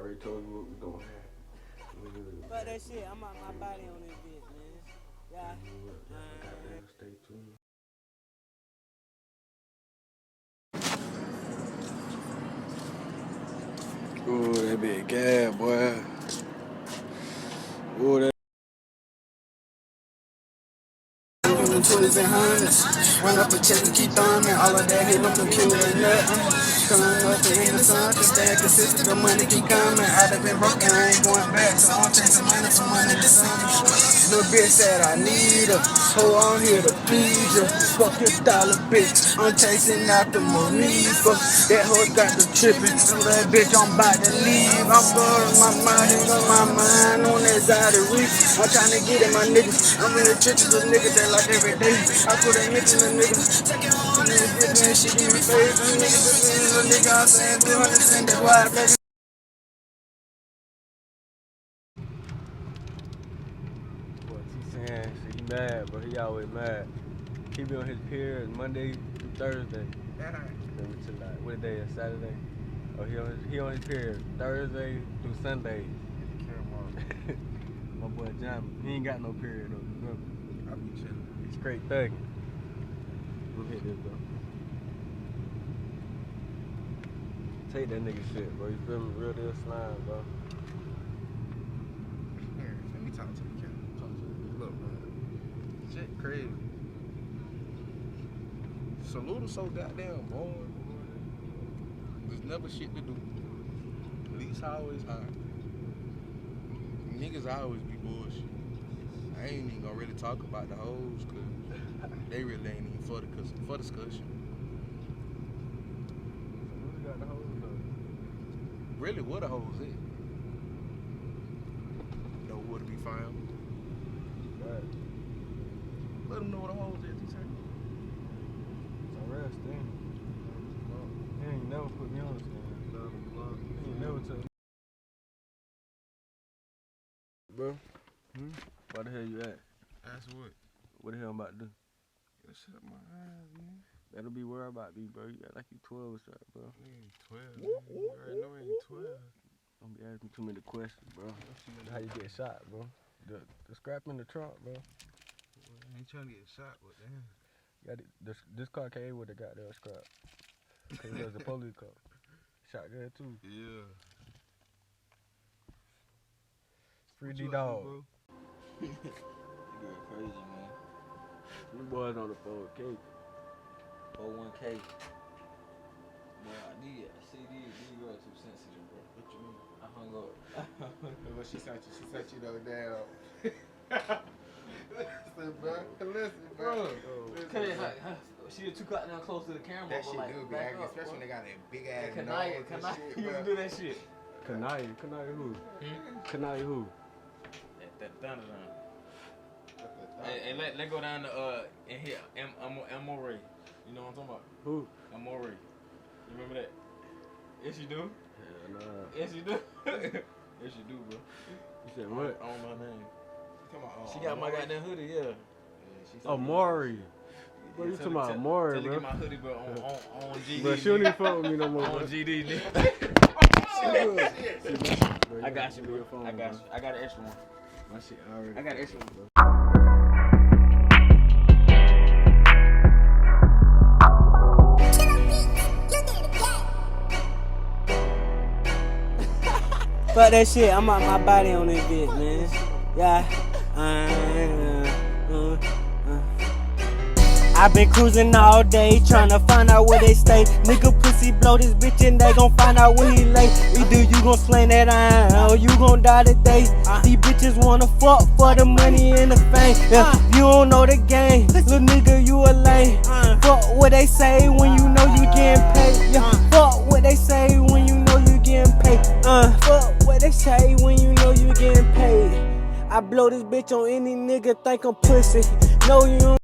already told you what we doing. Fuck that shit. I'm out my body on this bitch, man. Yeah. Stay tuned. Ooh, that big gas, boy. Ooh, that. 20s and hundreds. Run up a check and keep thumbing. All of that hit no computer and nothing. Coming up in the sun, to stay consistent. The money keep coming. I'd have been broken, I ain't going back. So I'm chasing money for money to something. Little bitch said I need her. Hold on here to please you. Fuck your dollar, bitch. I'm chasing after Monifa. That hoe got the trippin'. So that bitch, I'm about to leave. I'm blowing my mind, ain't on my mind on that side of reach. I'm trying to get at my niggas. I'm in the trenches of niggas that like every day. I put a hit in the niggas. Niggas get me and shit in my face. And niggas just in the nigga. I'm saying 200 cents. That's why I play. What he saying? He mad, but he always mad. He be on his period Monday through Thursday. What day is Saturday? Oh, he on his period Thursday through Sunday. My boy John, he ain't got no period though. Remember? I be chilling. He's straight thugging. We'll hit this, bro. Take that nigga shit, bro. You feel me? Real deal slime, bro. Here, let me talk to the camera. Talk to you. Look, bro. Shit crazy. Salute is so goddamn boring. There's never shit to do. Leaks always high. Niggas always be bullshit. I ain't even gonna really talk about the hoes, cause they really ain't even for discussion. Who got the hoes though? Really, what the hoes is? Know where to be found. Right. Let them know what the hoes is. It's a real thing. He ain't never put me on the stand. He ain't never told me. Bro, why the hell you at? That's what? What the hell I'm about to do? Yo, shut my eyes, man. That'll be where I'm about to be, bro. You act like you 12 or something, bro. You ain't 12, man. You already know you ain't 12. Don't be asking too many questions, bro. How you get shot, bro? The scrap in the trunk, bro. Well, I ain't trying to get shot, but damn. Got it. This car came with the goddamn scrap. Cause it was a police car. Shot good too. Yeah. Free D dog. You going crazy, man. Them boys on the 4K. 01K. Bro, I need a CD. These girls too sensitive, bro. What you mean? I hung up. What she sent you? She sent you those damn. Listen, bro. Listen, bro. She was too cut down close to the camera. That shit like, do be acting, especially when they got that big ass Kanaya, nose. you used to do that shit. Kanaya who? Kanaya who? That thunder down. Hey, let go down to in here, Amore. You know what I'm talking about? Who? Amore. You remember that? Yes, you do. Hell nah. Yes, you do. Yes, you do, bro. You said what? I don't know her name. She She got my goddamn hoodie, yeah. Oh, Maury. Bro, you talking about Maury, bro? Tell her get my hoodie, bro, on GD. But she don't even fuck with me no more, bro. On GD, nigga. I got you, bro. I got you. I got an extra one. My shit already. I got an extra one, bro. Fuck that shit. I'm out my body on this bitch, man. Yeah. I been cruising all day, tryna find out where they stay. Nigga pussy blow this bitch and they gon' find out where he lay. Either you gon' slang that iron or you gon' die today. These bitches wanna fuck for the money and the fame. Yeah, you don't know the game, little nigga, you a lame. Fuck what they say when you know you getting paid. Yeah, fuck what they say when you know you getting paid. Fuck what they say when you know you getting paid. I blow this bitch on any nigga think I'm pussy. No, you don't.